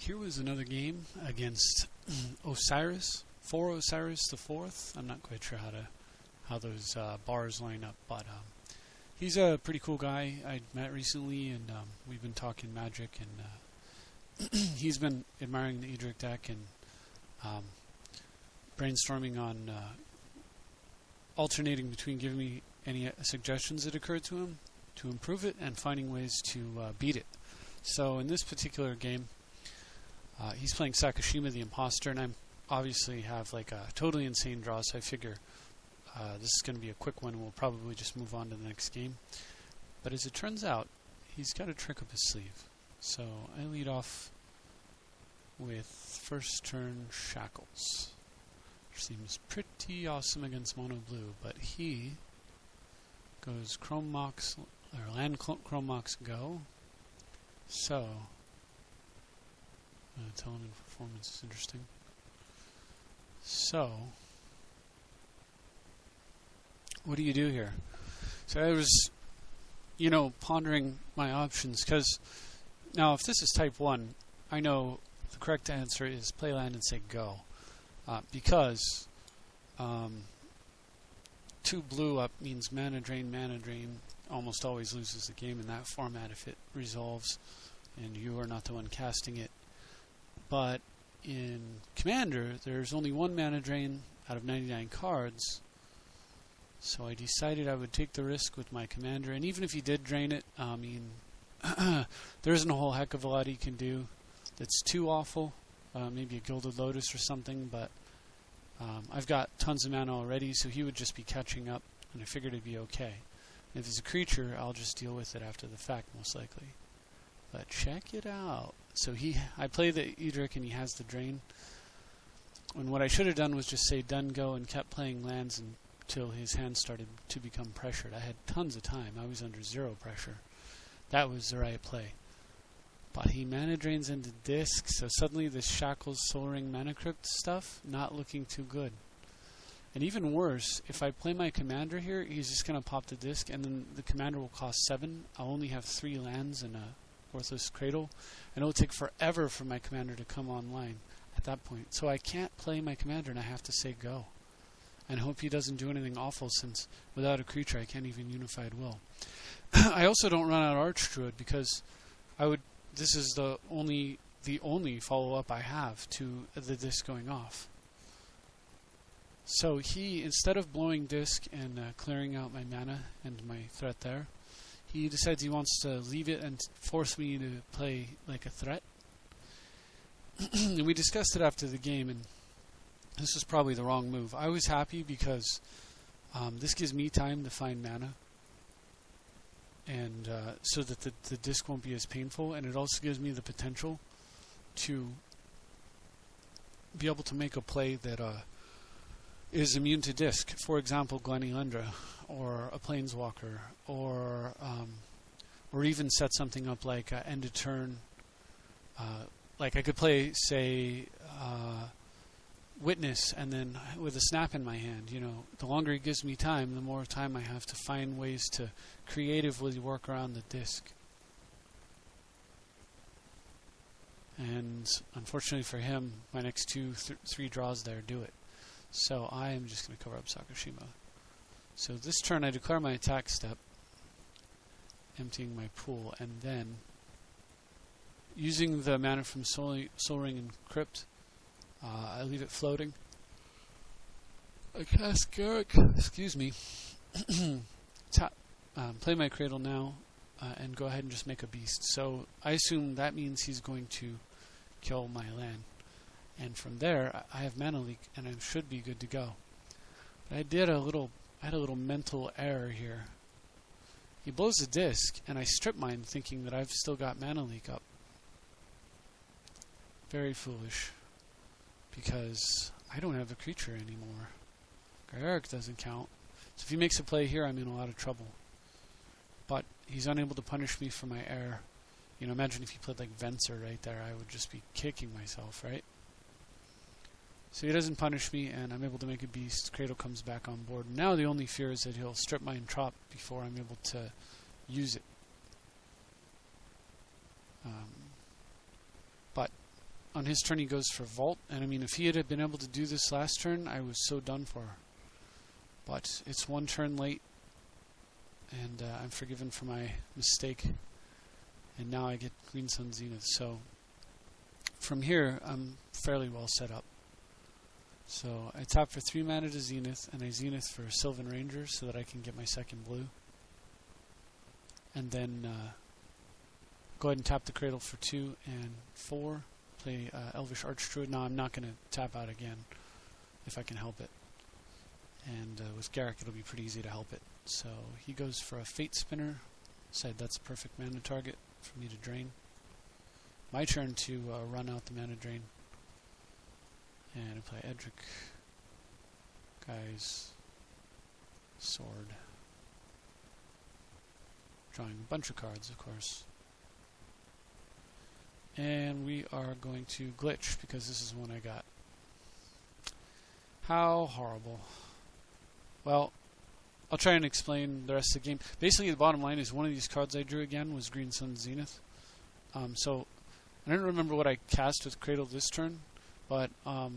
Here was another game against Osiris, for Osiris the Fourth. I'm not quite sure how those bars line up, but he's a pretty cool guy I met recently, and we've been talking Magic, and he's been admiring the Edric deck and brainstorming on alternating between giving me any suggestions that occurred to him to improve it and finding ways to beat it. So in this particular game, he's playing Sakashima the Imposter, and I obviously have like a totally insane draw, so I figure this is going to be a quick one and we'll probably just move on to the next game. But as it turns out, he's got a trick up his sleeve. So I lead off with first turn Shackles, which seems pretty awesome against Mono Blue, but he goes Chrome Mox, or land Chrome Mox go. So Telemann performance is interesting. So what do you do here? So I was, pondering my options, because now if this is type 1, I know the correct answer is play land and say go. Because 2 blue up means mana drain, almost always loses the game in that format if it resolves and you are not the one casting it. But in Commander, there's only 1 mana drain out of 99 cards, so I decided I would take the risk with my Commander, and even if he did drain it, there isn't a whole heck of a lot he can do that's too awful. Maybe a Gilded Lotus or something, but I've got tons of mana already, so he would just be catching up, and I figured it'd be okay. If it's a creature, I'll just deal with it after the fact, most likely. But check it out. So I play the Edric, and he has the drain. And what I should have done was just say done go and kept playing lands until his hand started to become pressured. I had tons of time. I was under 0 pressure. That was the right play. But he mana drains into disc, so suddenly this Shackles, Soul Ring, Mana Crypt stuff, not looking too good. And even worse, if I play my Commander here, he's just going to pop the disc, and then the Commander will cost 7. I'll only have 3 lands and a Worthless Cradle, and it'll take forever for my Commander to come online at that point. So I can't play my Commander, and I have to say go. And hope he doesn't do anything awful, since without a creature I can't even Unified Will. I also don't run out Archdruid, because this is the only follow-up I have to the disc going off. So he, instead of blowing disc and clearing out my mana and my threat there, he decides he wants to leave it and force me to play like a threat. And we discussed it after the game, and this was probably the wrong move. I was happy because this gives me time to find mana, and so that the disc won't be as painful, and it also gives me the potential to be able to make a play that is immune to disc. For example, Glenelendra, or a Planeswalker, or even set something up like end of turn. Like I could play, say, Witness, and then with a snap in my hand. The longer it gives me time, the more time I have to find ways to creatively work around the disc. And unfortunately for him, my next 3 draws there do it. So I am just going to cover up Sakashima. So this turn I declare my attack step, emptying my pool, and then using the mana from Soul Ring and Crypt, I leave it floating. I cast Garrick, play my Cradle now, and go ahead and just make a beast. So I assume that means he's going to kill my land. And from there, I have mana leak, and I should be good to go. But I had a little mental error here. He blows the disc, and I strip mine, thinking that I've still got mana leak up. Very foolish, because I don't have a creature anymore. Garrick doesn't count. So if he makes a play here, I'm in a lot of trouble. But he's unable to punish me for my error. Imagine if he played like Venser right there, I would just be kicking myself, right? So he doesn't punish me, and I'm able to make a beast. Cradle comes back on board. Now the only fear is that he'll strip my Entrop before I'm able to use it. But on his turn he goes for Vault, and I mean, if he had been able to do this last turn, I was so done for. But it's one turn late, and I'm forgiven for my mistake. And now I get Green Sun Zenith. So from here, I'm fairly well set up. So I tap for 3 mana to Zenith, and I Zenith for Sylvan Ranger so that I can get my second blue. And then go ahead and tap the Cradle for 2 and 4. Play Elvish Archdruid. Now I'm not going to tap out again if I can help it. And with Garrick it'll be pretty easy to help it. So he goes for a Fate Spinner. Said that's a perfect mana target for me to drain. My turn to run out the mana drain. And I play Edric. Guys. Sword. Drawing a bunch of cards, of course. And we are going to glitch because this is one I got. How horrible. Well, I'll try and explain the rest of the game. Basically, the bottom line is one of these cards I drew again was Green Sun Zenith. So I don't remember what I cast with Cradle this turn, but I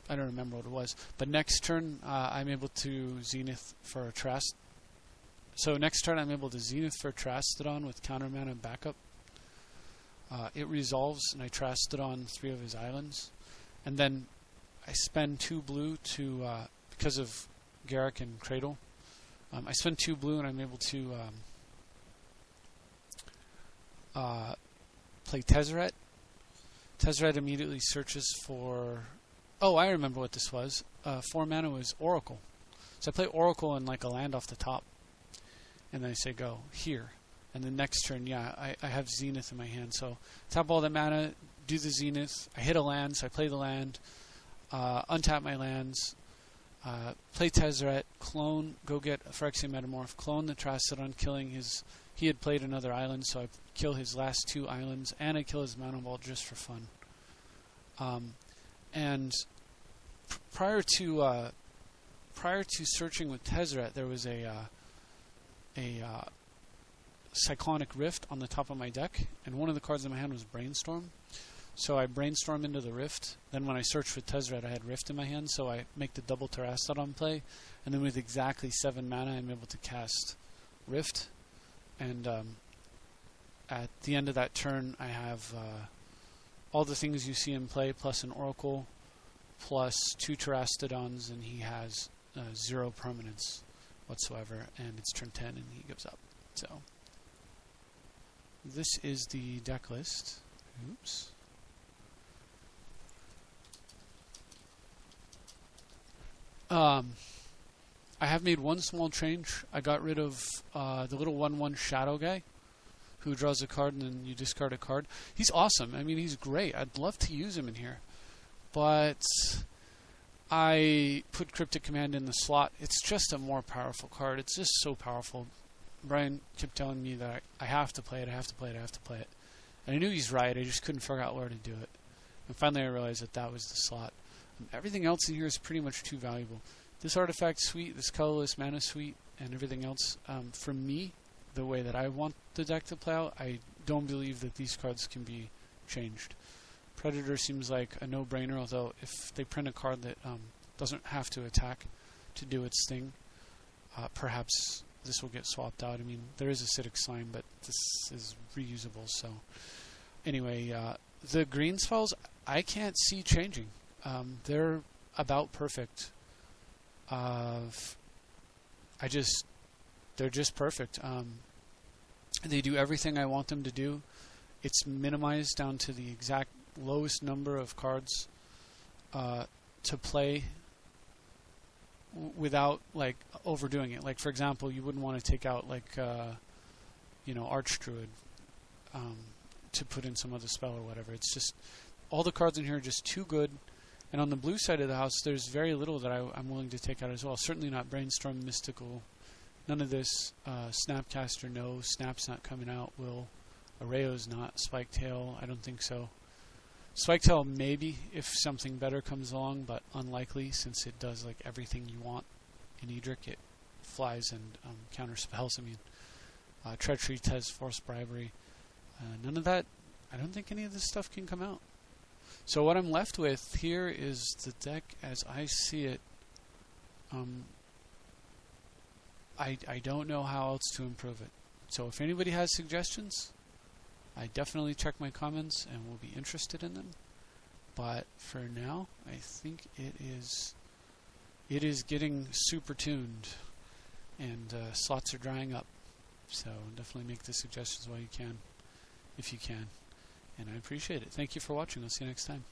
don't remember what it was. But next turn, I'm able to Zenith for a Trast. So next turn, I'm able to Zenith for Trastodon with counter mana and backup. It resolves, and I Trastodon 3 of his islands. And then I spend 2 blue to, because of Garrick and Cradle, I spend 2 blue, and I'm able to play Tezzeret. Tezzeret immediately searches for... Oh, I remember what this was. 4 mana was Oracle. So I play Oracle and like a land off the top. And then I say go here. And the next turn, yeah, I have Zenith in my hand. So tap all the mana, do the Zenith. I hit a land, so I play the land. Untap my lands. Play Tezzeret. Clone, go get a Phyrexian Metamorph. Clone the Trastodon, killing his... He had played another island, so I kill his last 2 islands. And I kill his Mana Ball just for fun. And prior to searching with Tezzeret, there was a Cyclonic Rift on the top of my deck, and one of the cards in my hand was Brainstorm. So I Brainstorm into the Rift. Then when I searched for Tezzeret, I had Rift in my hand, so I make the double Terrastodon play, and then with exactly 7 mana, I'm able to cast Rift. And at the end of that turn, I have all the things you see in play, plus an Oracle, plus 2 Terrastodons, and he has 0 permanence whatsoever, and it's turn 10, and he gives up. So this is the deck list. Oops. I have made one small change. I got rid of the little 1/1 Shadow guy, who draws a card and then you discard a card. He's awesome. I mean, he's great. I'd love to use him in here. But I put Cryptic Command in the slot. It's just a more powerful card. It's just so powerful. Brian kept telling me that I have to play it, I have to play it, I have to play it. And I knew he's right. I just couldn't figure out where to do it. And finally I realized that that was the slot. Everything else in here is pretty much too valuable. This artifact suite, this colorless mana suite, and everything else, for me, the way that I want the deck to play out, I don't believe that these cards can be changed. Predator seems like a no-brainer, although if they print a card that doesn't have to attack to do its thing, perhaps this will get swapped out. I mean, there is acidic slime, but this is reusable. So anyway, the green spells I can't see changing. They're about perfect. They're just perfect. They do everything I want them to do. It's minimized down to the exact lowest number of cards to play without like overdoing it. Like for example, you wouldn't want to take out like Archdruid to put in some other spell or whatever. It's just all the cards in here are just too good. And on the blue side of the house, there's very little that I'm willing to take out as well. Certainly not Brainstorm, Mystical, none of this. Snapcaster, no. Snap's not coming out. Will Arrayo's not. Spiketail, I don't think so. Spiketail maybe if something better comes along, but unlikely since it does like everything you want in Edric. It flies and counter spells. I mean, Treachery, Tez, Forced Bribery. None of that I don't think any of this stuff can come out. So what I'm left with here is the deck as I see it. I don't know how else to improve it. So if anybody has suggestions, I definitely check my comments and will be interested in them. But for now, I think it is getting super tuned, and slots are drying up. So definitely make the suggestions while you can, if you can. And I appreciate it. Thank you for watching. I'll see you next time.